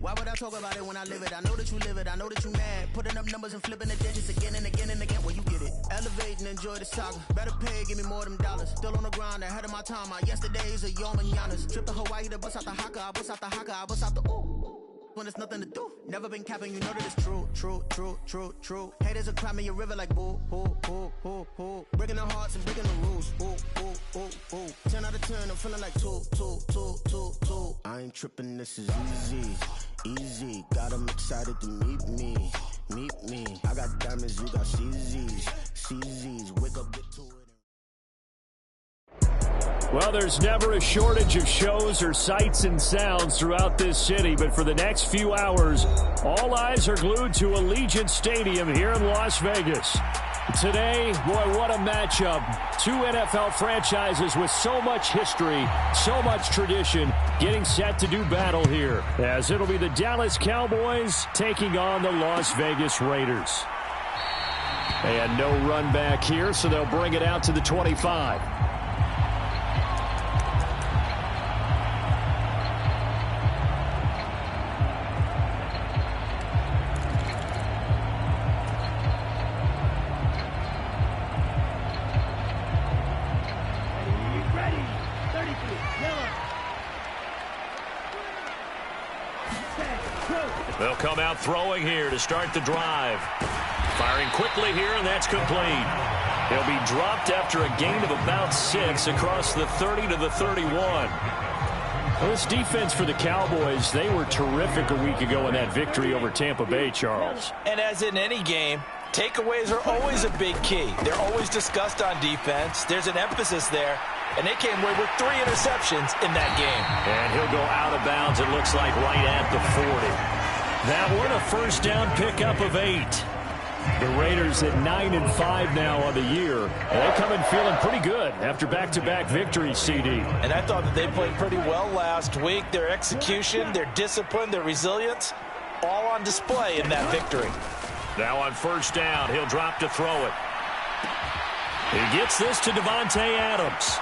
Why would I talk about it when I live it? I know that you live it, I know that you mad. Putting up numbers and flipping the digits again and again and again. Well, you get it. Elevate and enjoy the saga. Better pay, give me more than dollars. Still on the grind, ahead of my time. My yesterdays are your mananas. Trip to Hawaii to bust out the haka. I bust out the haka, I bust out the ooh. When there's nothing to do. Never been capping, you know that it's true, true, true, true, true. Haters are climbing your river like boo, boo, boo, boo, boo. Breaking their hearts and breaking the rules. Ooh, ooh, ooh, ooh. 10 out of 10, I'm feeling like 2, 2, 2, 2, 2. I ain't tripping, this is easy, easy. Got 'em excited to meet me, meet me. I got diamonds, you got CZs, CZs. Wake up, get to it. Well, there's never a shortage of shows or sights and sounds throughout this city, but for the next few hours, all eyes are glued to Allegiant Stadium here in Las Vegas. Today, boy, what a matchup. Two NFL franchises with so much history, so much tradition, getting set to do battle here, as it'll be the Dallas Cowboys taking on the Las Vegas Raiders. And no run back here, so they'll bring it out to the 25. They'll come out throwing here to start the drive. Firing quickly here, and that's complete. He'll be dropped after a gain of about 6 across the 30 to the 31. Well, this defense for the Cowboys, they were terrific a week ago in that victory over Tampa Bay, Charles. And as in any game, takeaways are always a big key. They're always discussed on defense. There's an emphasis there. And they came away with 3 interceptions in that game. And he'll go out of bounds, it looks like, right at the 40. That one, a first down pickup of 8. The Raiders at 9-5 now on the year. They come in feeling pretty good after back-to-back victories, CD. And I thought that they played pretty well last week. Their execution, their discipline, their resilience, all on display in that victory. Now on first down, he'll drop to throw it. He gets this to Davante Adams.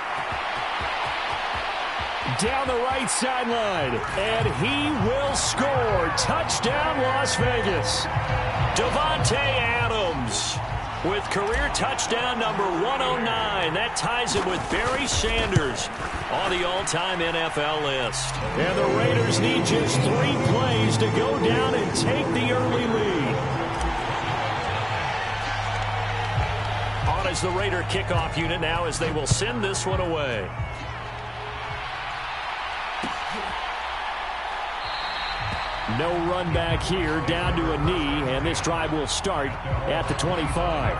Down the right sideline, and he will score. Touchdown, Las Vegas. Davante Adams with career touchdown number 109. That ties him with Barry Sanders on the all-time NFL list. And the Raiders need just 3 plays to go down and take the early lead. On as the Raider kickoff unit now, as they will send this one away. No run back here, down to a knee, and this drive will start at the 25.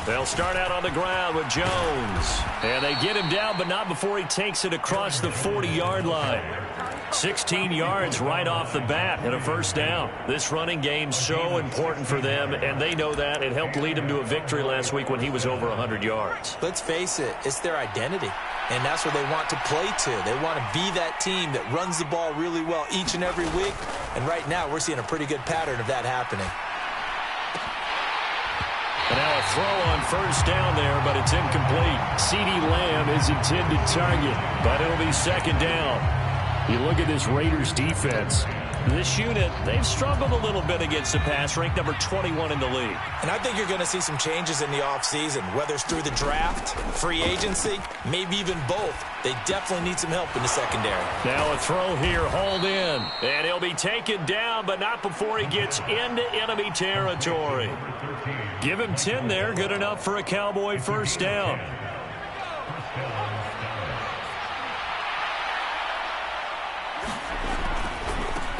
They'll start out on the ground with Jones. And they get him down, but not before he takes it across the 40-yard line. 16 yards right off the bat and a first down. This running game's so important for them, and they know that. It helped lead them to a victory last week when he was over 100 yards. Let's face it, it's their identity. And that's what they want to play to. They want to be that team that runs the ball really well each and every week. And right now, we're seeing a pretty good pattern of that happening. And now a throw on first down there, but it's incomplete. CeeDee Lamb is intended target, but it'll be second down. You look at this Raiders defense. This unit, they've struggled a little bit against the pass, ranked number 21 in the league. And I think you're going to see some changes in the offseason, whether it's through the draft, free agency, maybe even both. They definitely need some help in the secondary. Now a throw here, hauled in. And he'll be taken down, but not before he gets into enemy territory. Give him 10 there, good enough for a Cowboy first down.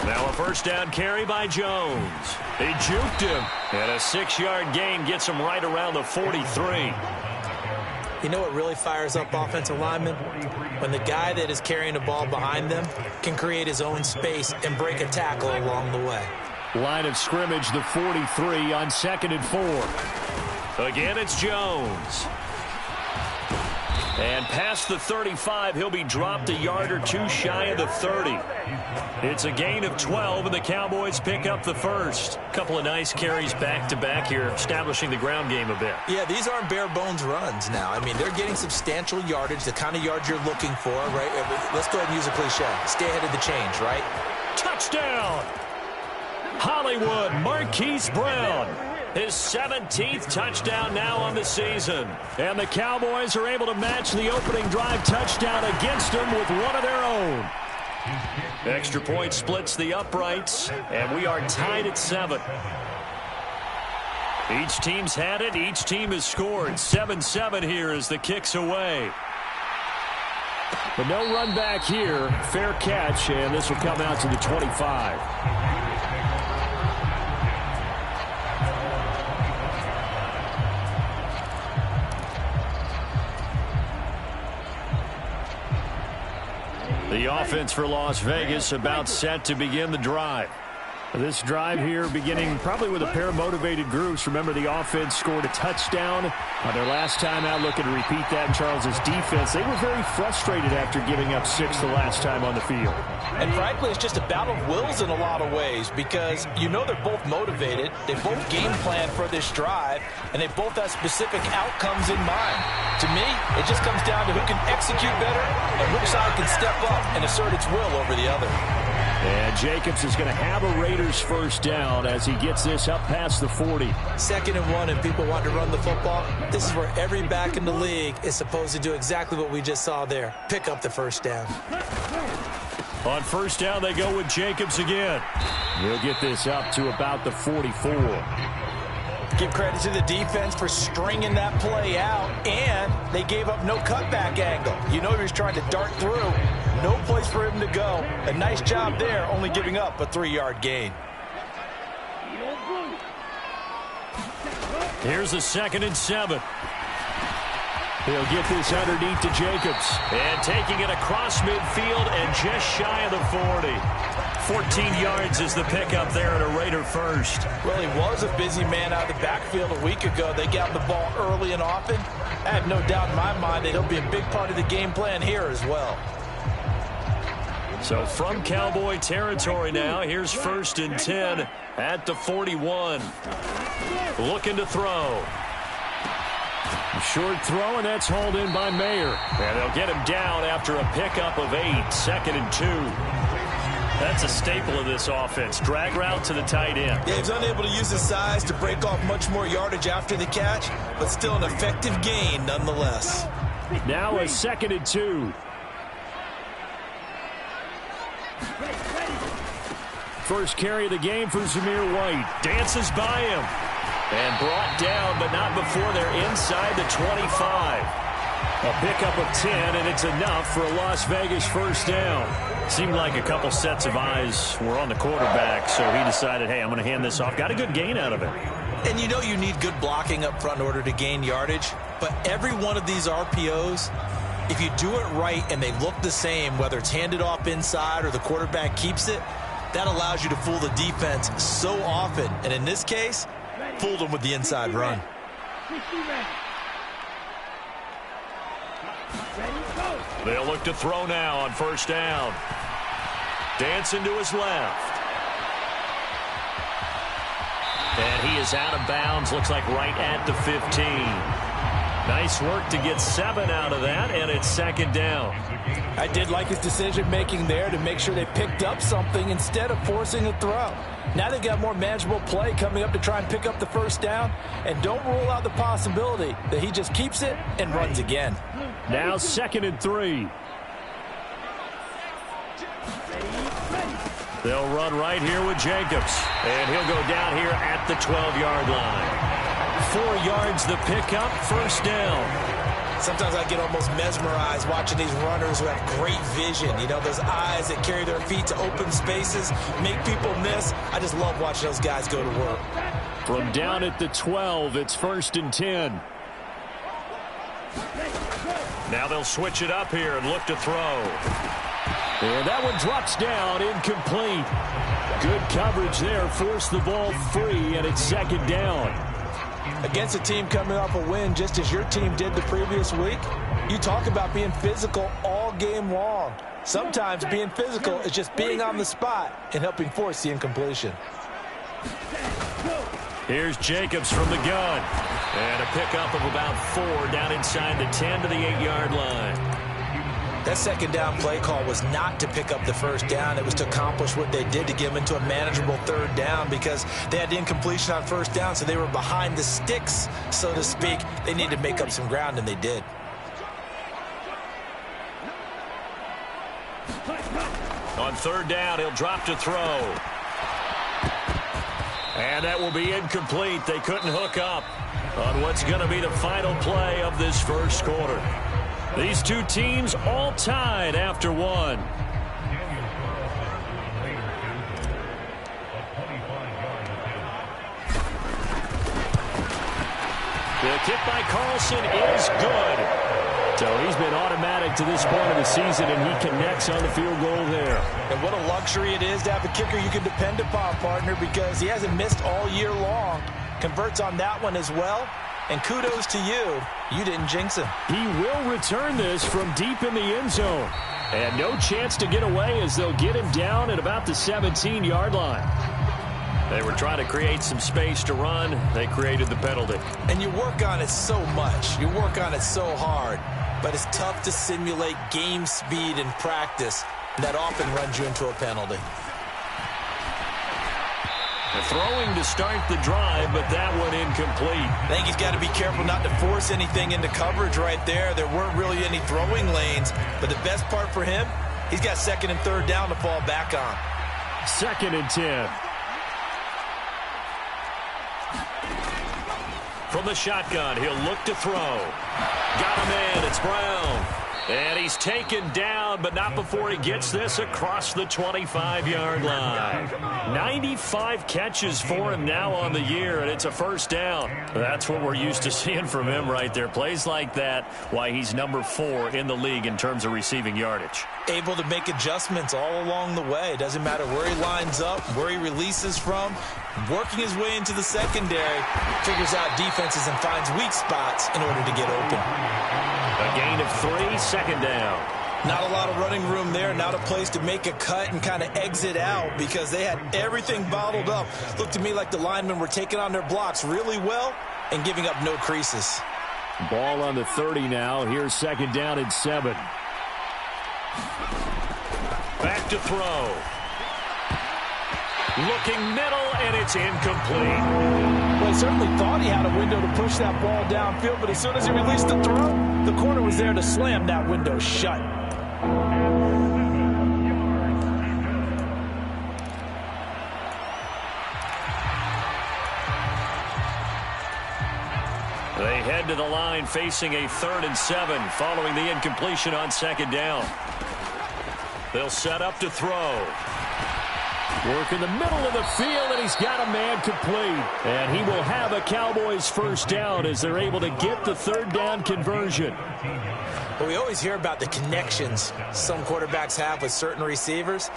Now a first down carry by Jones. He juked him. And a 6-yard gain gets him right around the 43. You know what really fires up offensive linemen? When the guy that is carrying the ball behind them can create his own space and break a tackle along the way. Line of scrimmage, the 43 on 2nd and 4. Again, it's Jones. And past the 35, he'll be dropped a yard or two shy of the 30. It's a gain of 12, and the Cowboys pick up the first. Couple of nice carries back-to-back here, establishing the ground game a bit. Yeah, these aren't bare-bones runs now. I mean, they're getting substantial yardage, the kind of yards you're looking for, right? Let's go ahead and use a cliche. Stay ahead of the change, right? Touchdown! Hollywood, Marquise Brown. His 17th touchdown now on the season. And the Cowboys are able to match the opening drive touchdown against them with one of their own. Extra point splits the uprights, and we are tied at 7. Each team's had it. Each team has scored. 7-7 here as the kick's away. But no run back here. Fair catch, and this will come out to the 25. The offense for Las Vegas about set to begin the drive. This drive here beginning probably with a pair of motivated groups. Remember, the offense scored a touchdown on their last time out, looking to repeat that in Charles's defense. They were very frustrated after giving up 6 the last time on the field. And frankly, it's just a battle of wills in a lot of ways because you know they're both motivated. They both game plan for this drive, and they both have specific outcomes in mind. To me, it just comes down to who can execute better and which side can step up and assert its will over the other. And Jacobs is going to have a Raiders first down as he gets this up past the 40. 2nd and 1, and people want to run the football. This is where every back in the league is supposed to do exactly what we just saw there. Pick up the first down. On first down, they go with Jacobs again. He'll get this up to about the 44. Give credit to the defense for stringing that play out, and they gave up no cutback angle. You know he was trying to dart through. No place for him to go. A nice job there, only giving up a 3-yard gain. Here's a 2nd and 7. He'll get this underneath to Jacobs. And taking it across midfield and just shy of the 40. 14 yards is the pickup there at a Raider first. Well, he was a busy man out of the backfield a week ago. They got the ball early and often. I have no doubt in my mind that he'll be a big part of the game plan here as well. So from Cowboy territory now, here's 1st and 10 at the 41. Looking to throw. Short throw, and that's hauled in by Mayer. And they'll get him down after a pickup of 8, 2nd and 2. That's a staple of this offense. Drag route to the tight end. Yeah, he's unable to use his size to break off much more yardage after the catch, but still an effective gain nonetheless. Now a 2nd and 2. First carry of the game for Zamir White. Dances by him. And brought down, but not before they're inside the 25. A pickup of 10, and it's enough for a Las Vegas first down. Seemed like a couple sets of eyes were on the quarterback, so he decided, hey, I'm going to hand this off. Got a good gain out of it. And you know you need good blocking up front in order to gain yardage, but every one of these RPOs, if you do it right and they look the same, whether it's handed off inside or the quarterback keeps it, that allows you to fool the defense so often. And in this case, fooled them with the inside run. They'll look to throw now on first down. Dancing to his left. And he is out of bounds, looks like right at the 15. Nice work to get 7 out of that, and it's 2nd down. I did like his decision-making there to make sure they picked up something instead of forcing a throw. Now they've got more manageable play coming up to try and pick up the first down, and don't rule out the possibility that he just keeps it and runs again. Now 2nd and 3. They'll run right here with Jacobs, and he'll go down here at the 12-yard line. 4 yards the pickup, first down. Sometimes I get almost mesmerized watching these runners who have great vision. You know, those eyes that carry their feet to open spaces, make people miss. I just love watching those guys go to work. From down at the 12, it's 1st and 10. Now they'll switch it up here and look to throw. And that one drops down, incomplete. Good coverage there, forced the ball free, and it's 2nd down. Against a team coming off a win just as your team did the previous week, you talk about being physical all game long. Sometimes being physical is just being on the spot and helping force the incompletion. Here's Jacobs from the gun. And a pickup of about 4 down inside the 10 to the 8-yard line. That second down play call was not to pick up the first down. It was to accomplish what they did, to get them into a manageable third down, because they had the incompletion on first down, so they were behind the sticks, so to speak. They needed to make up some ground, and they did. On third down, he'll drop to throw. And that will be incomplete. They couldn't hook up on what's going to be the final play of this first quarter. These two teams all tied after one. The kick by Carlson is good. So he's been automatic to this point of the season, and he connects on the field goal there. And what a luxury it is to have a kicker you can depend upon, partner, because he hasn't missed all year long. Converts on that one as well. And kudos to you. You didn't jinx him. He will return this from deep in the end zone. And no chance to get away as they'll get him down at about the 17-yard line. They were trying to create some space to run. They created the penalty. And you work on it so much. You work on it so hard. But it's tough to simulate game speed in practice. That often runs you into a penalty. Throwing to start the drive, but that one incomplete. I think he's got to be careful not to force anything into coverage right there. There weren't really any throwing lanes. But the best part for him, he's got second and third down to fall back on. 2nd and 10. From the shotgun, he'll look to throw. Got him in. It's Brown. And he's taken down, but not before he gets this across the 25-yard line. 95 catches for him now on the year, and it's a first down. That's what we're used to seeing from him right there. Plays like that, why he's number 4 in the league in terms of receiving yardage. Able to make adjustments all along the way. Doesn't matter where he lines up, where he releases from. Working his way into the secondary, figures out defenses and finds weak spots in order to get open. A gain of 3, 2nd down. Not a lot of running room there, not a place to make a cut and kind of exit out because they had everything bottled up. Looked to me like the linemen were taking on their blocks really well and giving up no creases. Ball on the 30 now. Here's 2nd down and 7. Back to throw. Looking middle, and it's incomplete. Well, he certainly thought he had a window to push that ball downfield, but as soon as he released the throw, the corner was there to slam that window shut. They head to the line facing a 3rd and 7 following the incompletion on 2nd down. They'll set up to throw. Work in the middle of the field, and he's got a man complete. And he will have a Cowboys first down as they're able to get the 3rd down conversion. Well, we always hear about the connections some quarterbacks have with certain receivers.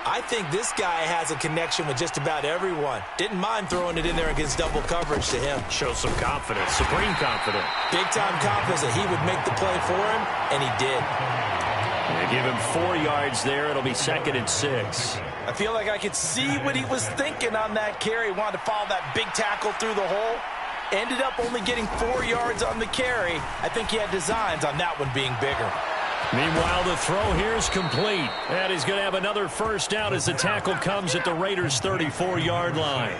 I think this guy has a connection with just about everyone. Didn't mind throwing it in there against double coverage to him. Shows some confidence, supreme confidence. Big-time confidence that he would make the play for him, and he did. They give him 4 yards there. It'll be 2nd and 6. I feel like I could see what he was thinking on that carry. Wanted to follow that big tackle through the hole. Ended up only getting 4 yards on the carry. I think he had designs on that one being bigger. Meanwhile, the throw here is complete. And he's going to have another first down as the tackle comes at the Raiders' 34-yard line.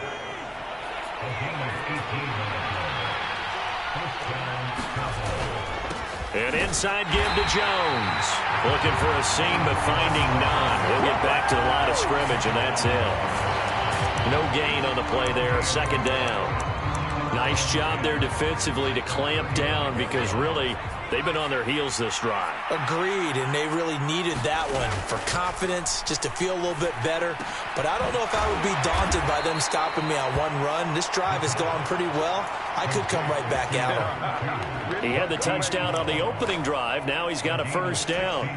An inside give to Jones. Looking for a seam, but finding none. He'll get back to the line of scrimmage, and that's it. No gain on the play there. 2nd down. Nice job there defensively to clamp down because really they've been on their heels this drive. Agreed, and they really needed that one for confidence, just to feel a little bit better. But I don't know if I would be daunted by them stopping me on one run. This drive has gone pretty well. I could come right back out. He had the touchdown on the opening drive. Now he's got a first down.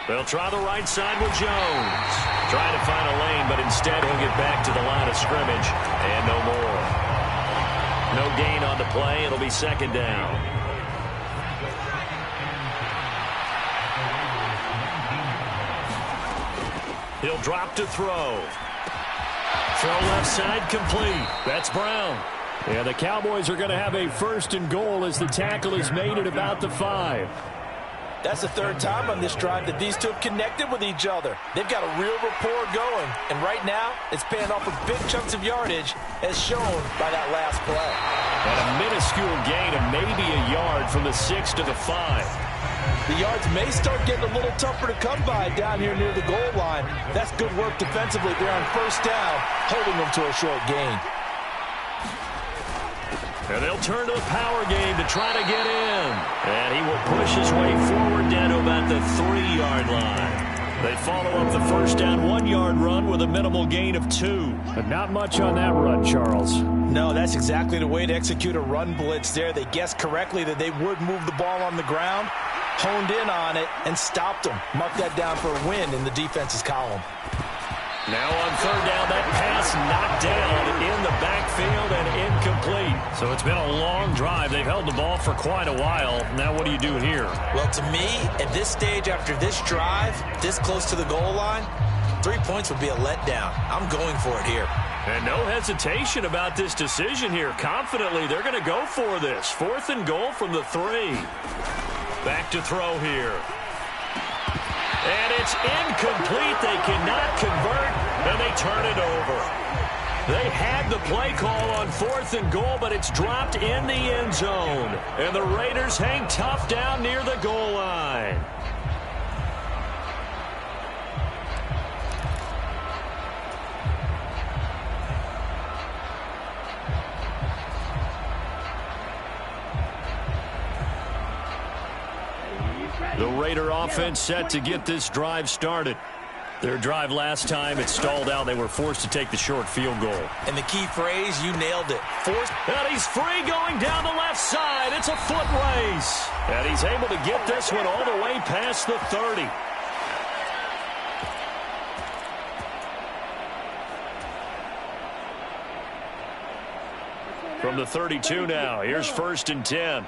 They'll try the right side with Jones. Trying to find a lane, but instead he'll get back to the line of scrimmage. And no more. No gain on the play. It'll be second down. He'll drop to throw. Throw left side complete. That's Brown. And the Cowboys are going to have a first and goal as the tackle is made at about the 5. That's the third time on this drive that these two have connected with each other. They've got a real rapport going. And right now, it's paying off with big chunks of yardage as shown by that last play. And a minuscule gain of maybe a yard from the 6 to the 5. The yards may start getting a little tougher to come by down here near the goal line. That's good work defensively there on first down, holding them to a short gain. And they'll turn to the power game to try to get in. And he will push his way forward down to about the 3-yard line. They follow up the first down 1-yard run with a minimal gain of 2. But not much on that run, Charles. No, that's exactly the way to execute a run blitz there. They guessed correctly that they would move the ball on the ground, honed in on it, and stopped them. Mark that down for a win in the defense's column. Now on third down, that pass knocked down in the backfield and incomplete. So it's been a long drive. They've held the ball for quite a while. Now what do you do here? Well, to me, at this stage after this drive, this close to the goal line, 3 points would be a letdown. I'm going for it here. And no hesitation about this decision here. Confidently, they're going to go for this. 4th and goal from the 3. Back to throw here. And it's incomplete. They cannot convert, and they turn it over. They had the play call on 4th and goal, but it's dropped in the end zone. And the Raiders hang tough down near the goal line. The Raider offense set to get this drive started. Their drive last time, it stalled out. They were forced to take the short field goal. And the key phrase, you nailed it. Forced. And he's free going down the left side. It's a foot race. And he's able to get this one all the way past the 30. From the 32 now, here's 1st and 10.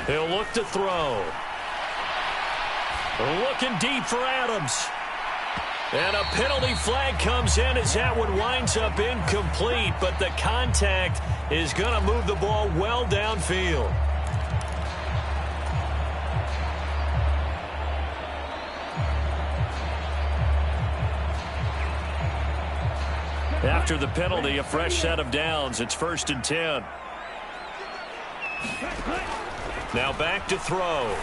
He'll look to throw. Looking deep for Adams. And a penalty flag comes in as that one winds up incomplete, but the contact is going to move the ball well downfield. After the penalty, a fresh set of downs. It's 1st and 10. Now back to throw.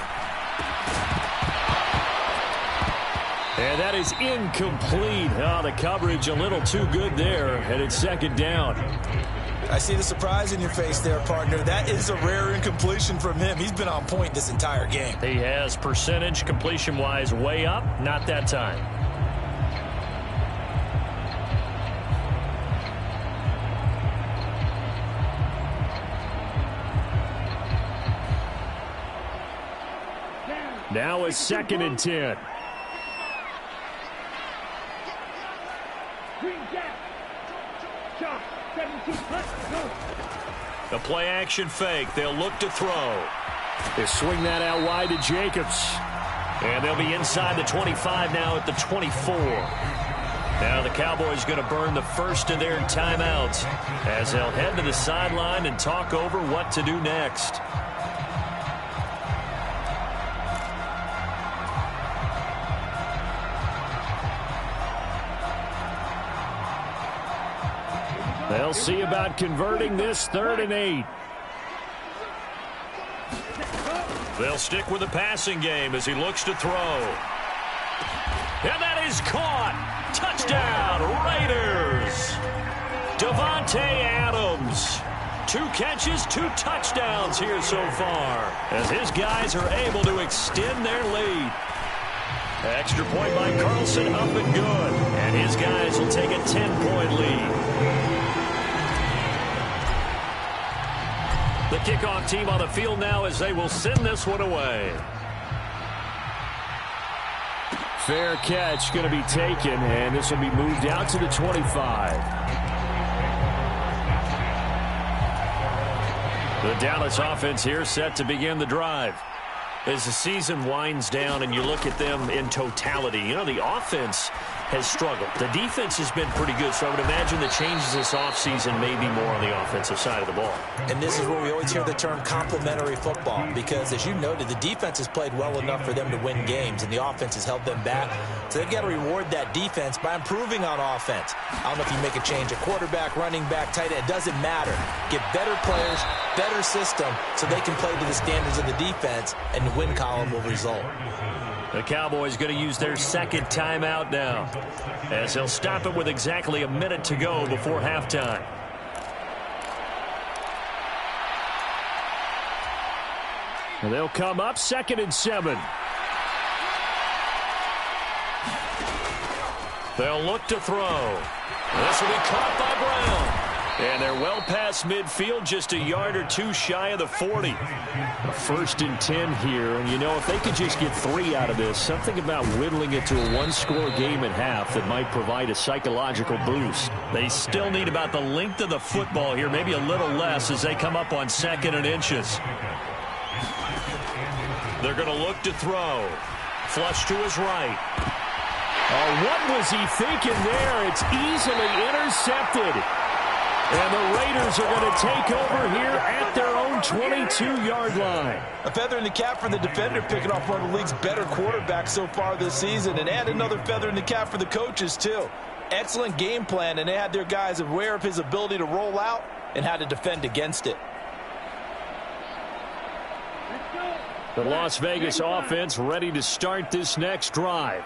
And that is incomplete. Oh, the coverage a little too good there, and it's 2nd down. I see the surprise in your face there, partner. That is a rare incompletion from him. He's been on point this entire game. He has percentage completion-wise way up. Not that time. Now it's 2nd and 10. The play action fake. They'll look to throw. They swing that out wide to Jacobs. And they'll be inside the 25 now at the 24. Now the Cowboys going to burn the first of their timeouts as they'll head to the sideline and talk over what to do next. They'll see about converting this 3rd and 8. They'll stick with the passing game as he looks to throw. And that is caught. Touchdown, Raiders. Davante Adams. 2 catches, 2 touchdowns here so far as his guys are able to extend their lead. Extra point by Carlson, up and good. And his guys will take a 10-point lead. The kickoff team on the field now as they will send this one away. Fair catch going to be taken, and this will be moved out to the 25. The Dallas offense here set to begin the drive. As the season winds down and you look at them in totality, you know, the offense has struggled. The defense has been pretty good, so I would imagine the changes this offseason may be more on the offensive side of the ball. And this is where we always hear the term complementary football, because as you noted, the defense has played well enough for them to win games, and the offense has held them back. So they've got to reward that defense by improving on offense. I don't know if you make a change, a quarterback, running back, tight end, it doesn't matter. Get better players, better system, so they can play to the standards of the defense, and the win column will result. The Cowboys going to use their second timeout now, as they'll stop it with exactly a minute to go before halftime. And they'll come up 2nd and 7. They'll look to throw. This will be caught by Brown. And they're well past midfield, just a yard or two shy of the 40. A 1st and 10 here, and you know, if they could just get 3 out of this, something about whittling it to a one-score game at half that might provide a psychological boost. They still need about the length of the football here, maybe a little less as they come up on 2nd and inches. They're going to look to throw. Flush to his right. Oh, what was he thinking there? It's easily intercepted. And the Raiders are going to take over here at their own 22-yard line. A feather in the cap for the defender, picking off one of the league's better quarterbacks so far this season. And add another feather in the cap for the coaches, too. Excellent game plan, and they had their guys aware of his ability to roll out and how to defend against it. The Las Vegas offense ready to start this next drive.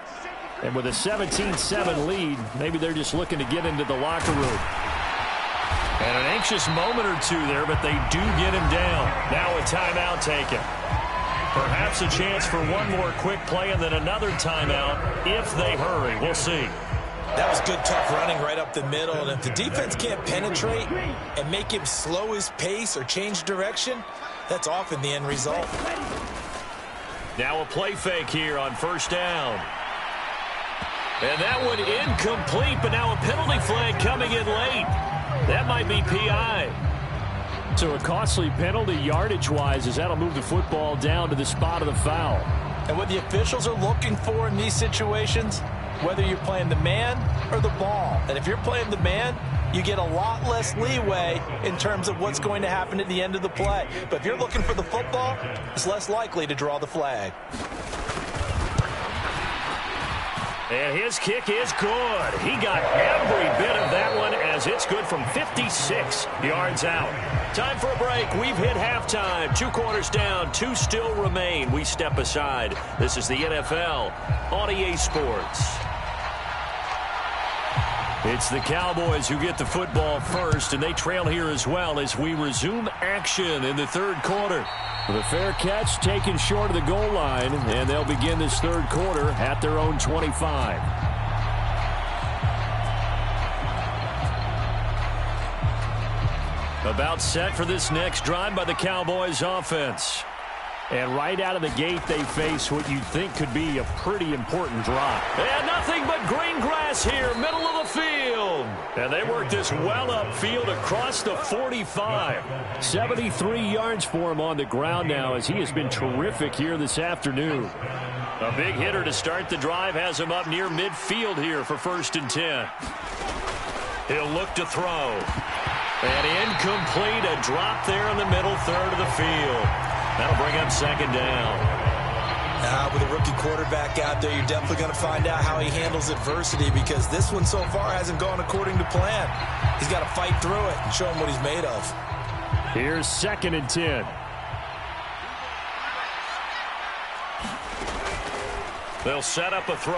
And with a 17-7 lead, maybe they're just looking to get into the locker room. And an anxious moment or two there, but they do get him down. Now a timeout taken. Perhaps a chance for one more quick play and then another timeout if they hurry. We'll see. That was good, tough running right up the middle. And if the defense can't penetrate and make him slow his pace or change direction, that's often the end result. Now a play fake here on 1st down. And that one incomplete, but now a penalty flag coming in late. That might be PI. So a costly penalty yardage-wise as that'll move the football down to the spot of the foul. And what the officials are looking for in these situations, whether you're playing the man or the ball. And if you're playing the man, you get a lot less leeway in terms of what's going to happen at the end of the play. But if you're looking for the football, it's less likely to draw the flag. And his kick is good. He got every bit of that one as it's good from 56 yards out. Time for a break. We've hit halftime. 2 quarters down. 2 still remain. We step aside. This is the NFL on EA Sports. It's the Cowboys who get the football first, and they trail here as well as we resume action in the 3rd quarter. With a fair catch taken short of the goal line, and they'll begin this 3rd quarter at their own 25. About set for this next drive by the Cowboys offense. And right out of the gate, they face what you'd think could be a pretty important drop. And nothing but green grass here, middle of the field. And they work this well upfield across the 45. 73 yards for him on the ground now as he has been terrific here this afternoon. A big hitter to start the drive has him up near midfield here for 1st and 10. He'll look to throw. And incomplete, a drop there in the middle 3rd of the field. That'll bring up 2nd down. With a rookie quarterback out there, you're definitely going to find out how he handles adversity, because this one so far hasn't gone according to plan. He's got to fight through it and show him what he's made of. Here's 2nd and 10. They'll set up a throw.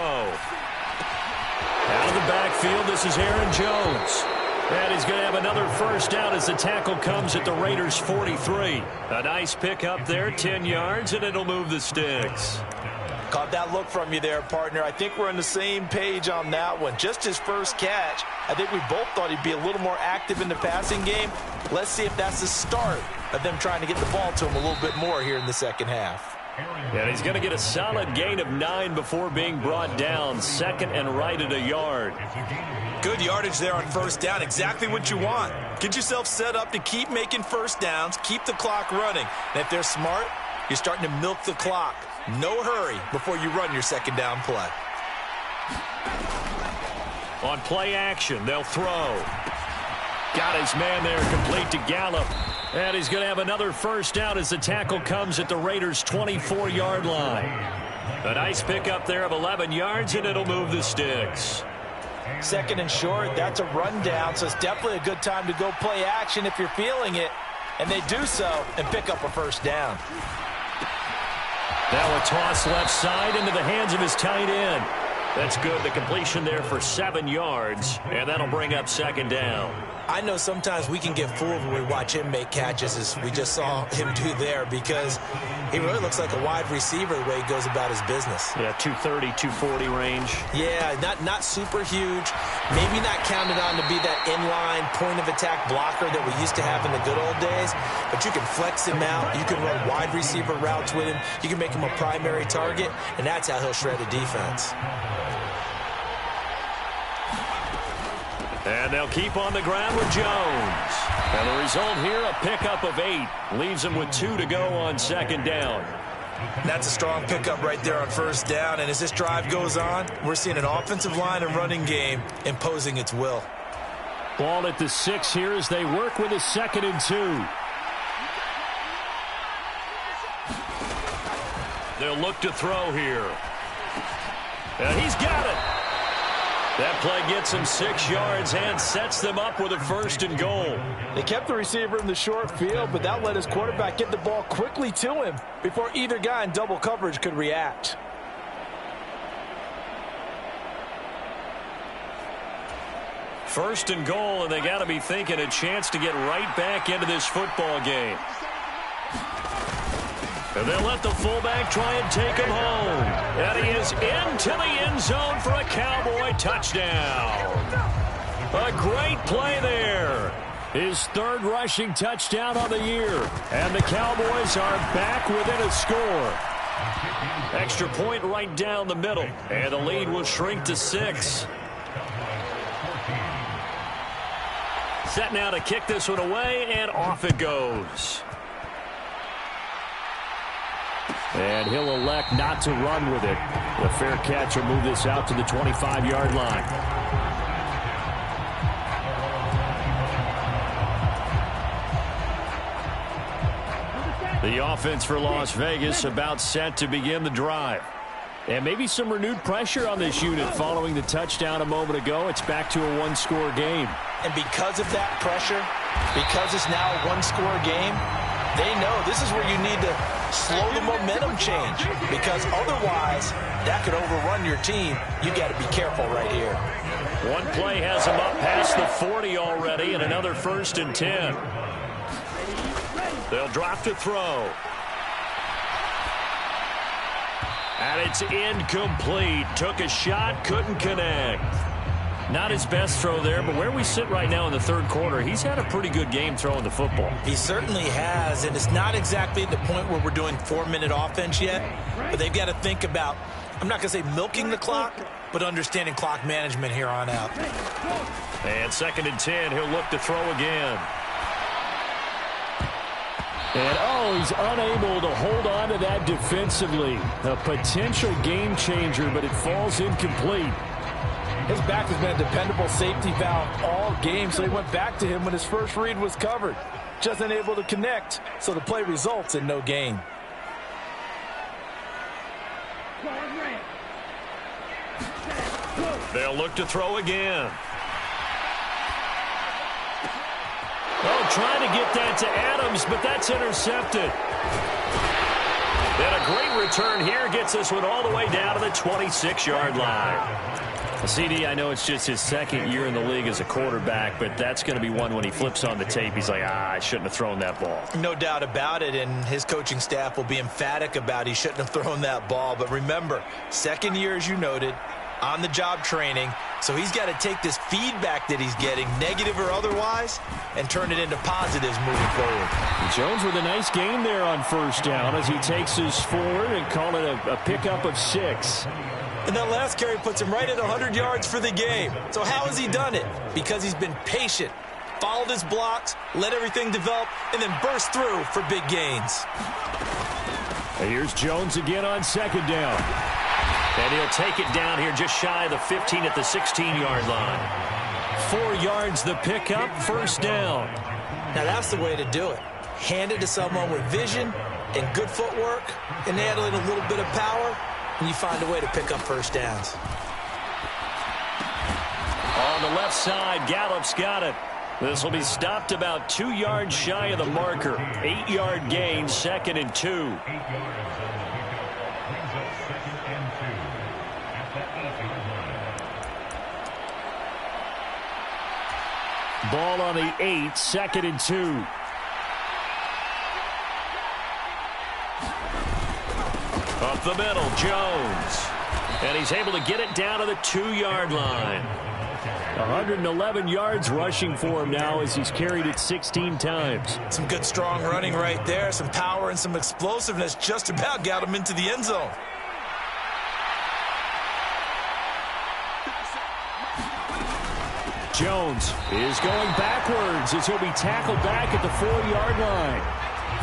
Out of the backfield, this is Aaron Jones. And he's going to have another 1st down as the tackle comes at the Raiders' 43. A nice pick up there, 10 yards, and it'll move the sticks. Caught that look from you there, partner. I think we're on the same page on that one. Just his first catch. I think we both thought he'd be a little more active in the passing game. Let's see if that's the start of them trying to get the ball to him a little bit more here in the second half. And he's going to get a solid gain of 9 before being brought down. Second and right at a yard. Good yardage there on first down. Exactly what you want. Get yourself set up to keep making first downs, keep the clock running. And if they're smart, you're starting to milk the clock. No hurry before you run your second down play. On play action, they'll throw. Got his man there, complete to Gallup. And he's going to have another first down as the tackle comes at the Raiders' 24-yard line. A nice pickup there of 11 yards, and it'll move the sticks. Second and short, that's a rundown, so it's definitely a good time to go play action if you're feeling it. And they do so and pick up a first down. Now a toss left side into the hands of his tight end. That's good. The completion there for 7 yards, and that'll bring up second down. I know sometimes we can get fooled when we watch him make catches, as we just saw him do there, because he really looks like a wide receiver the way he goes about his business. Yeah, 230, 240 range. Yeah, not super huge. Maybe not counted on to be that inline point-of-attack blocker that we used to have in the good old days, but you can flex him out. You can run wide receiver routes with him. You can make him a primary target, and that's how he'll shred a defense. And they'll keep on the ground with Jones. And the result here, a pickup of 8. Leaves them with 2 to go on second down. That's a strong pickup right there on first down. And as this drive goes on, we're seeing an offensive line and running game imposing its will. Ball at the 6 here as they work with a 2nd and 2. They'll look to throw here. And he's got it. That play gets him 6 yards and sets them up with a 1st and goal. They kept the receiver in the short field, but that let his quarterback get the ball quickly to him before either guy in double coverage could react. First and goal, and they got to be thinking a chance to get right back into this football game. And they'll let the fullback try and take him home. And he is into the end zone for a Cowboy touchdown. A great play there. His 3rd rushing touchdown on the year. And the Cowboys are back within a score. Extra point right down the middle. And the lead will shrink to 6. Set now to kick this one away, and off it goes. And he'll elect not to run with it. The fair catch will move this out to the 25-yard line. The offense for Las Vegas about set to begin the drive. And maybe some renewed pressure on this unit following the touchdown a moment ago. It's back to a 1-score game. And because of that pressure, because it's now a 1-score game, they know this is where you need to slow the momentum change, because otherwise that could overrun your team. You got to be careful right here. One play has him up past the 40 already, and another 1st and 10. They'll drop to throw. And it's incomplete. Took a shot, couldn't connect. Not his best throw there, but where we sit right now in the 3rd quarter, he's had a pretty good game throwing the football. He certainly has, and it's not exactly at the point where we're doing 4-minute offense yet, but they've got to think about, I'm not going to say milking the clock, but understanding clock management here on out. And 2nd and 10, he'll look to throw again. And, he's unable to hold on to that defensively. A potential game changer, but it falls incomplete. His back has been a dependable safety valve all game, so he went back to him when his first read was covered. Just unable to connect, so the play results in no gain. They'll look to throw again. Trying to get that to Adams, but that's intercepted. And a great return here gets this one all the way down to the 26-yard line. CD, I know it's just his 2nd year in the league as a quarterback, but that's going to be one when he flips on the tape. He's like, I shouldn't have thrown that ball. No doubt about it, and his coaching staff will be emphatic about he shouldn't have thrown that ball. But remember, 2nd year, as you noted, on-the-job training, so he's got to take this feedback that he's getting, negative or otherwise, and turn it into positives moving forward. Jones with a nice gain there on first down as he takes his forward and call it a pickup of 6. And that last carry puts him right at 100 yards for the game. So how has he done it? Because he's been patient, followed his blocks, let everything develop, and then burst through for big gains. Here's Jones again on second down. And he'll take it down here just shy of the 15 at the 16-yard line. 4 yards the pickup, first down. Now that's the way to do it. Hand it to someone with vision and good footwork, and add in a little bit of power, and you find a way to pick up first downs. On the left side, Gallup's got it. This will be stopped about 2 yards shy of the marker. 8-yard gain, 2nd and 2. Ball on the 8, 2nd and 2. Up the middle, Jones. And he's able to get it down to the 2-yard line. 111 yards rushing for him now as he's carried it 16 times. Some good strong running right there. Some power and some explosiveness just about got him into the end zone. Jones is going backwards as he'll be tackled back at the 4-yard line.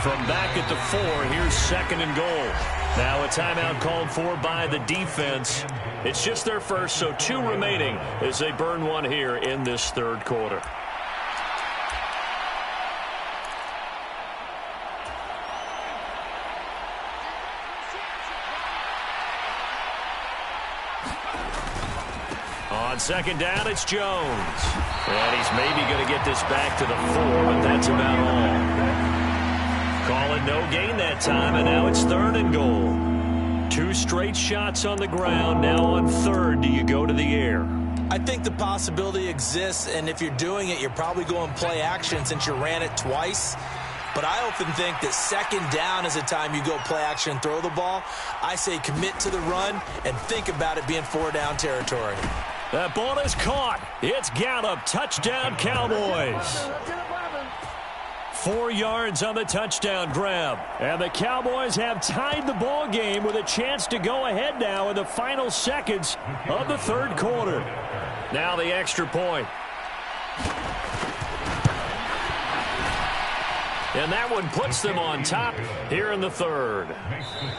From back at the 4, here's 2nd and goal. Now a timeout called for by the defense. It's just their first, so 2 remaining as they burn one here in this third quarter. On second down, it's Jones. And he's maybe going to get this back to the 4, but that's about all. Call it no gain that time, and now it's 3rd and goal. 2 straight shots on the ground. Now on 3rd, do you go to the air? I think the possibility exists, and if you're doing it, you're probably going play action since you ran it twice. But I often think that 2nd down is the time you go play action and throw the ball. I say commit to the run and think about it being 4-down territory. That ball is caught. It's Gallup. Touchdown, Cowboys. 4 yards on the touchdown grab. And the Cowboys have tied the ball game with a chance to go ahead now in the final seconds of the third quarter. Now the extra point. And that one puts them on top here in the third.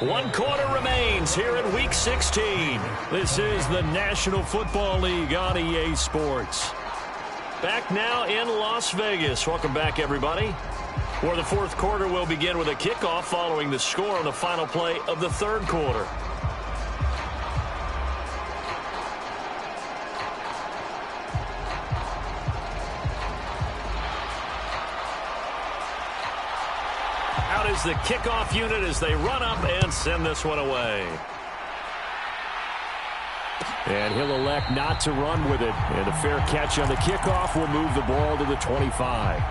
1 quarter remains here in Week 16. This is the National Football League on EA Sports. Back now in Las Vegas. Welcome back, everybody. Where the fourth quarter will begin with a kickoff following the score on the final play of the third quarter. Out is the kickoff unit as they run up and send this one away. And he'll elect not to run with it. And a fair catch on the kickoff will move the ball to the 25.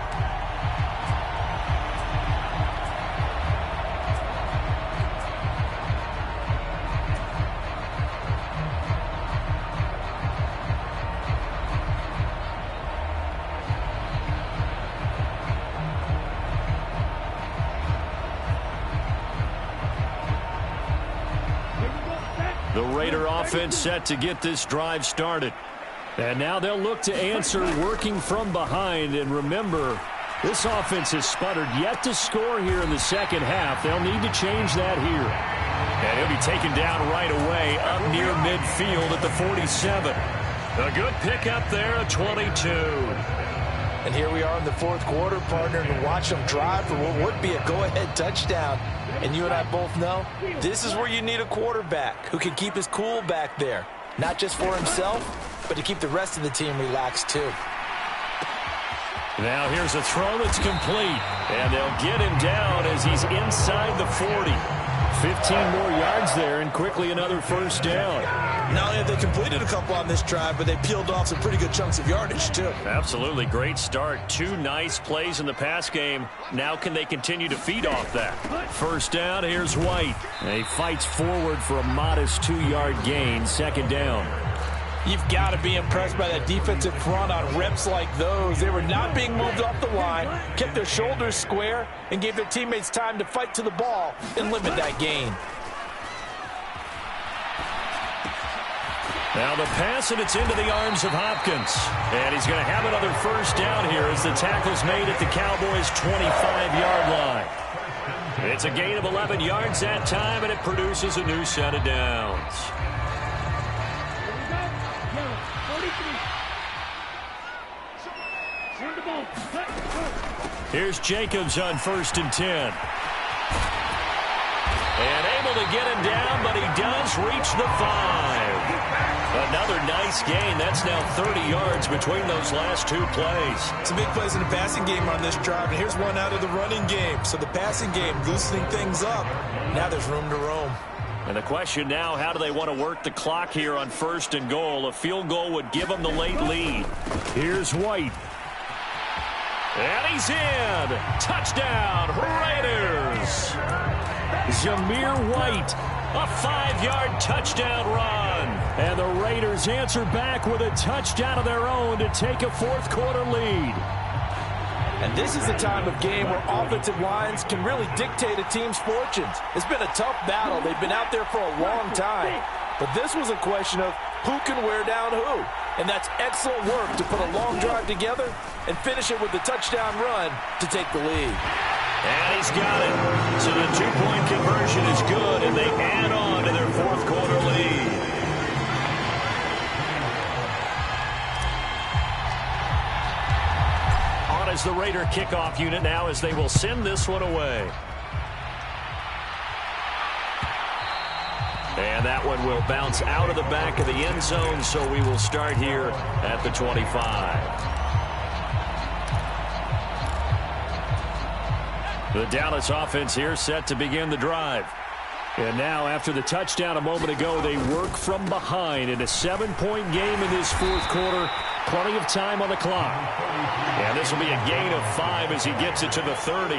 The Raider offense set to get this drive started. And now they'll look to answer working from behind. And remember, this offense has sputtered yet to score here in the second half. They'll need to change that here. And he'll be taken down right away up near midfield at the 47. A good pickup there at 22. And here we are in the fourth quarter, partner, and watch them drive for what would be a go-ahead touchdown. And you and I both know this is where you need a quarterback who can keep his cool back there. Not just for himself, but to keep the rest of the team relaxed too. Now here's a throw that's complete. And they'll get him down as he's inside the 40. 15 more yards there and quickly another first down. Not only have they completed a couple on this drive, but they peeled off some pretty good chunks of yardage too. Absolutely. Great start. 2 nice plays in the pass game. Now can they continue to feed off that? First down, here's White. And he fights forward for a modest 2-yard gain. Second down. You've got to be impressed by that defensive front on reps like those. They were not being moved off the line, kept their shoulders square, and gave their teammates time to fight to the ball and limit that gain. Now the pass, and it's into the arms of Hopkins. And he's going to have another first down here as the tackle's made at the Cowboys' 25-yard line. It's a gain of 11 yards that time, and it produces a new set of downs. Here's Jacobs on 1st and 10. And able to get him down, but he does reach the 5. Another nice gain. That's now 30 yards between those last two plays. Some big plays in the passing game on this drive, and here's one out of the running game. So the passing game loosening things up. Now there's room to roam. And the question now, how do they want to work the clock here on 1st and goal? A field goal would give them the late lead. Here's White. And he's in. Touchdown, Raiders. Zamir White, a 5-yard touchdown run. And the Raiders answer back with a touchdown of their own to take a fourth-quarter lead. And this is the time of game where offensive lines can really dictate a team's fortunes. It's been a tough battle. They've been out there for a long time. But this was a question of who can wear down who. And that's excellent work to put a long drive together and finish it with the touchdown run to take the lead. And he's got it. So the two-point conversion is good, and they add on to their fourth-quarter lead. On as the Raider kickoff unit now as they will send this one away. And that one will bounce out of the back of the end zone, so we will start here at the 25. The Dallas offense here set to begin the drive. And now after the touchdown a moment ago, they work from behind in a 7-point game in this fourth quarter. Plenty of time on the clock. And this will be a gain of 5 as he gets it to the 30.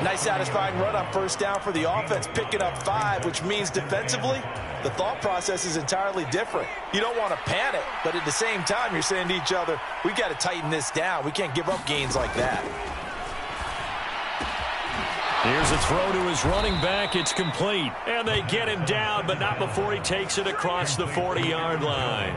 Nice satisfying run on first down for the offense, picking up 5, which means defensively, the thought process is entirely different. You don't want to panic, but at the same time, you're saying to each other, we've got to tighten this down. We can't give up gains like that. Here's a throw to his running back. It's complete. And they get him down, but not before he takes it across the 40-yard line.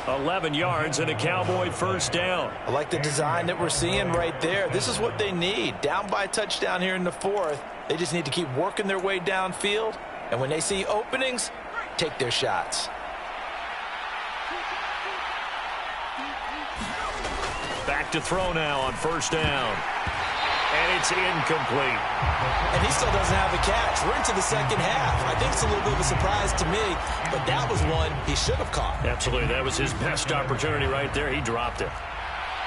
11 yards and a Cowboy first down. I like the design that we're seeing right there. This is what they need. Down by a touchdown here in the fourth. They just need to keep working their way downfield. And when they see openings, take their shots. Back to throw now on first down. And it's incomplete. And he still doesn't have a catch. We're into the second half. I think it's a little bit of a surprise to me, but that was one he should have caught. Absolutely. That was his best opportunity right there. He dropped it.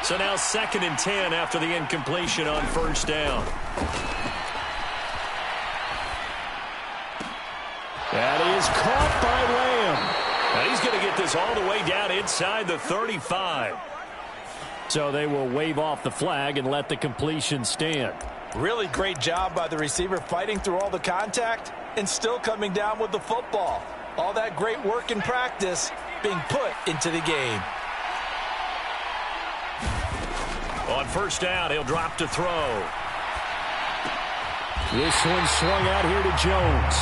So now 2nd and 10 after the incompletion on first down. That is caught by Lamb. And he's going to get this all the way down inside the 35. So they will wave off the flag and let the completion stand. Really great job by the receiver fighting through all the contact and still coming down with the football. All that great work in practice being put into the game. On first down, he'll drop to throw. This one swung out here to Jones.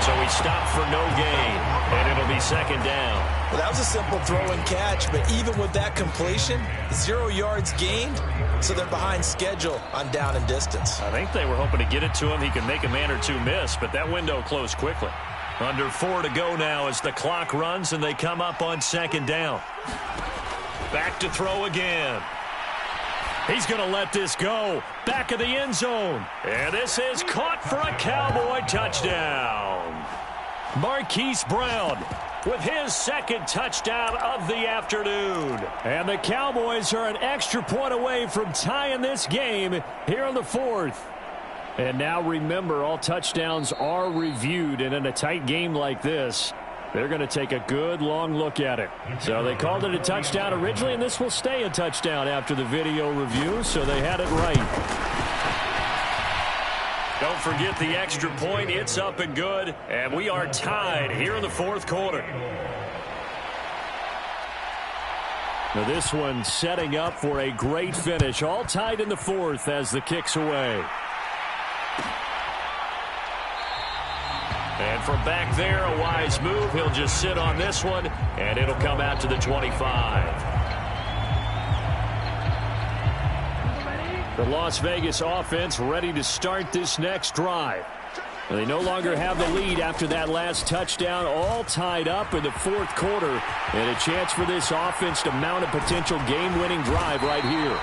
So he stopped for no gain, and it'll be 2nd down. Well, that was a simple throw and catch, but even with that completion, 0 yards gained, so they're behind schedule on down and distance. I think they were hoping to get it to him. He could make a man or two miss, but that window closed quickly. Under 4 to go now as the clock runs, and they come up on 2nd down. Back to throw again. He's going to let this go. Back of the end zone. And this is caught for a Cowboy touchdown. Marquise Brown with his 2nd touchdown of the afternoon. And the Cowboys are an extra point away from tying this game here in the 4th. And now remember, all touchdowns are reviewed. And in a tight game like this, they're going to take a good long look at it. So they called it a touchdown originally, and this will stay a touchdown after the video review, so they had it right. Don't forget the extra point. It's up and good, and we are tied here in the 4th quarter. Now this one setting up for a great finish. All tied in the fourth as the kick's away. And from back there, a wise move. He'll just sit on this one, and it'll come out to the 25. The Las Vegas offense ready to start this next drive. They no longer have the lead after that last touchdown, all tied up in the fourth quarter, and a chance for this offense to mount a potential game-winning drive right here.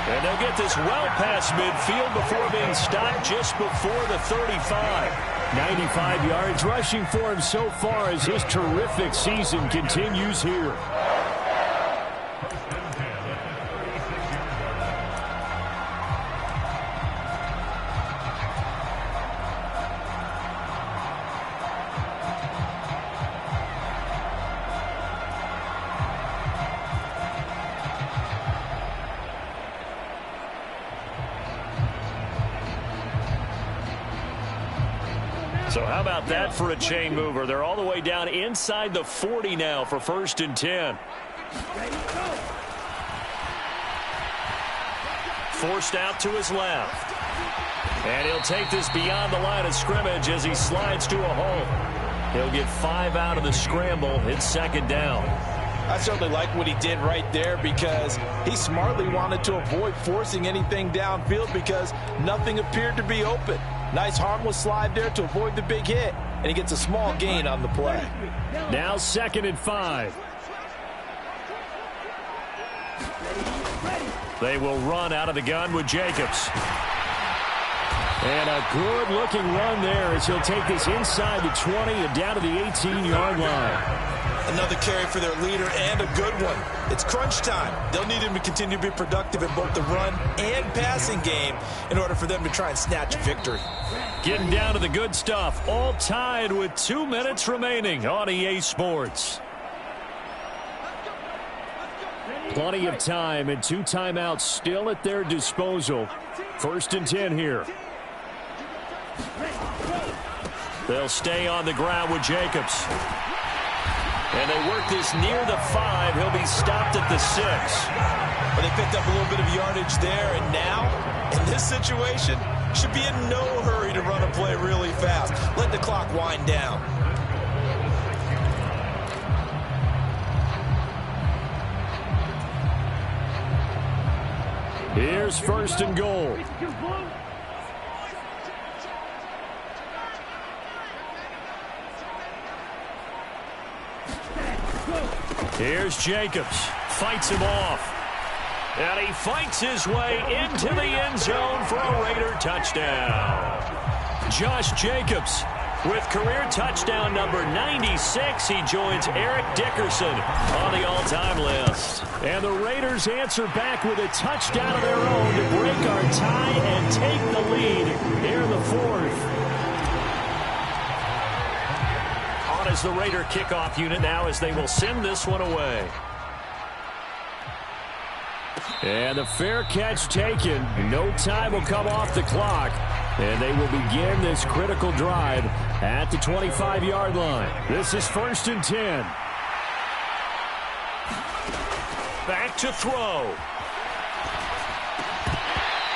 And they'll get this well past midfield before being stopped just before the 35. 95 yards rushing for him so far as his terrific season continues here. So how about that for a chain mover? They're all the way down inside the 40 now for 1st and 10. Forced out to his left. And he'll take this beyond the line of scrimmage as he slides to a hole. He'll get 5 out of the scramble. It's 2nd down. I certainly like what he did right there because he smartly wanted to avoid forcing anything downfield because nothing appeared to be open. Nice harmless slide there to avoid the big hit, and he gets a small gain on the play. Now 2nd and 5. They will run out of the gun with Jacobs. And a good-looking run there as he'll take this inside the 20 and down to the 18-yard line. Another carry for their leader and a good one. It's crunch time. They'll need him to continue to be productive in both the run and passing game in order for them to try and snatch a victory. Getting down to the good stuff. All tied with 2 minutes remaining on EA Sports. Plenty of time and 2 timeouts still at their disposal. 1st and 10 here. They'll stay on the ground with Jacobs. And they work this near the 5. He'll be stopped at the 6. Well, they picked up a little bit of yardage there, and now, in this situation, should be in no hurry to run a play really fast. Let the clock wind down. Here's 1st and goal. Here's Jacobs. Fights him off. And he fights his way into the end zone for a Raider touchdown. Josh Jacobs with career touchdown number 96. He joins Eric Dickerson on the all-time list. And the Raiders answer back with a touchdown of their own to break our tie and take the lead here in the 4th. As the Raider kickoff unit now as they will send this one away. And the fair catch taken. No time will come off the clock. And they will begin this critical drive at the 25-yard line. This is 1st and 10. Back to throw.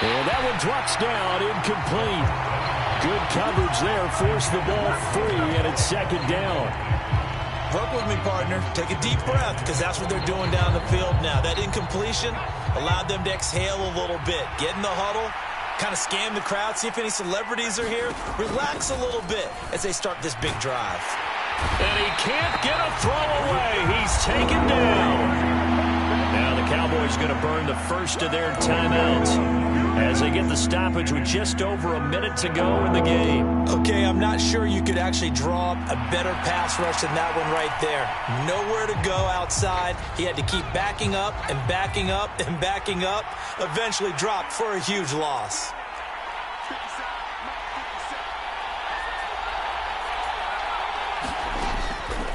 And that one drops down, incomplete. Good coverage there, forced the ball free, and it's 2nd down. Work with me, partner. Take a deep breath, because that's what they're doing down the field now. That incompletion allowed them to exhale a little bit. Get in the huddle, kind of scan the crowd, see if any celebrities are here. Relax a little bit as they start this big drive. And he can't get a throw away. He's taken down. Now the Cowboys going to burn the first of their timeouts as they get the stoppage with just over a minute to go in the game. Okay, I'm not sure you could actually draw up a better pass rush than that one right there. Nowhere to go outside. He had to keep backing up and backing up and backing up. Eventually dropped for a huge loss.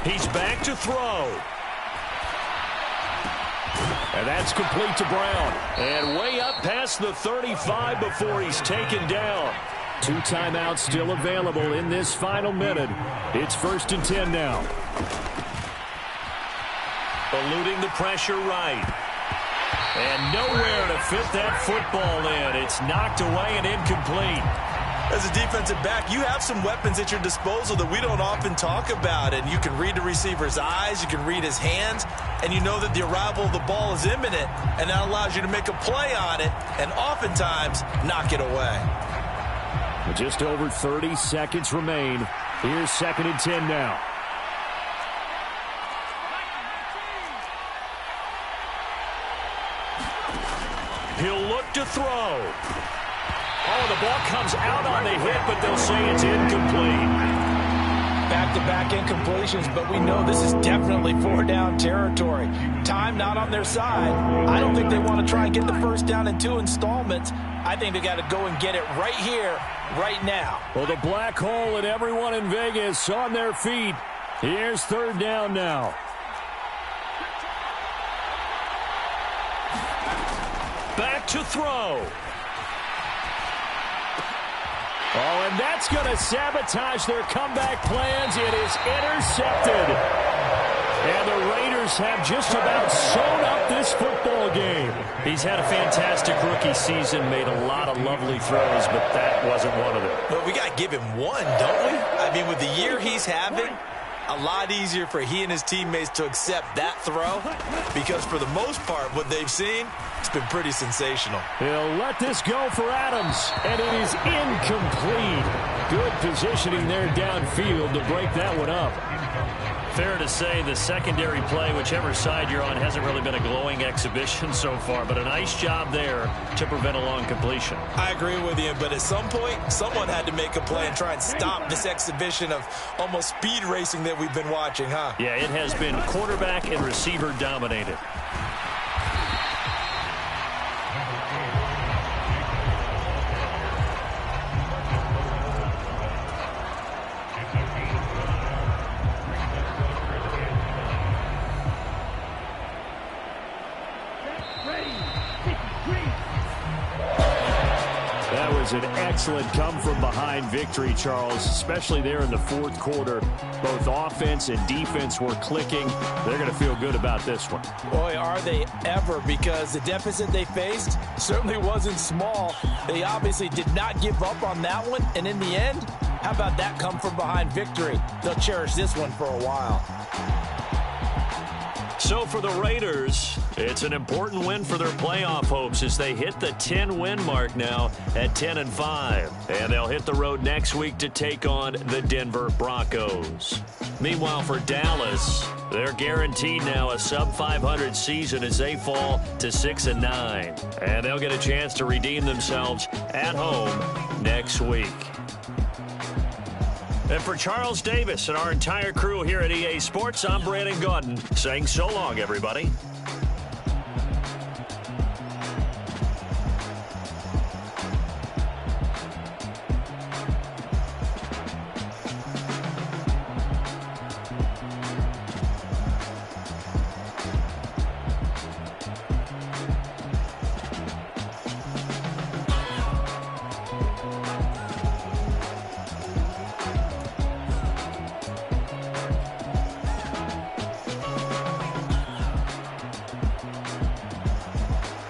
He's back to throw. And that's complete to Brown. And way up past the 35 before he's taken down. 2 timeouts still available in this final minute. It's 1st and 10 now. Eluding the pressure right. And nowhere to fit that football in. It's knocked away and incomplete. As a defensive back, you have some weapons at your disposal that we don't often talk about. And you can read the receiver's eyes, you can read his hands, and you know that the arrival of the ball is imminent, and that allows you to make a play on it and oftentimes knock it away. With just over 30 seconds remain. Here's 2nd and 10 now. He'll look to throw. Oh, the ball comes out on the hit, but they'll say it's incomplete. Back-to-back incompletions, but we know this is definitely 4-down territory. Time not on their side. I don't think they want to try and get the first down in 2 installments. I think they got to go and get it right here, right now. Well, the black hole and everyone in Vegas on their feet. Here's 3rd down now. Back to throw. Oh, and that's going to sabotage their comeback plans. It is intercepted. And the Raiders have just about sewn up this football game. He's had a fantastic rookie season, made a lot of lovely throws, but that wasn't one of them. But we got to give him one, don't we? I mean, with the year he's having, a lot easier for he and his teammates to accept that throw, because for the most part, what they've seen, it's been pretty sensational. He'll let this go for Adams, and it is incomplete. Good positioning there downfield to break that one up. Fair to say the secondary play, whichever side you're on, hasn't really been a glowing exhibition so far, but a nice job there to prevent a long completion. I agree with you, but at some point, someone had to make a play and try and stop this exhibition of almost speed racing that we've been watching, huh? Yeah, it has been quarterback and receiver dominated. An excellent come-from-behind victory, Charles, especially there in the 4th quarter. Both offense and defense were clicking. They're going to feel good about this one. Boy, are they ever, because the deficit they faced certainly wasn't small. They obviously did not give up on that one, and in the end, how about that come-from-behind victory? They'll cherish this one for a while. So for the Raiders, it's an important win for their playoff hopes as they hit the 10-win mark now at 10-5. And they'll hit the road next week to take on the Denver Broncos. Meanwhile, for Dallas, they're guaranteed now a sub-500 season as they fall to 6-9. And they'll get a chance to redeem themselves at home next week. And for Charles Davis and our entire crew here at EA Sports, I'm Brandon Gaudin saying so long, everybody.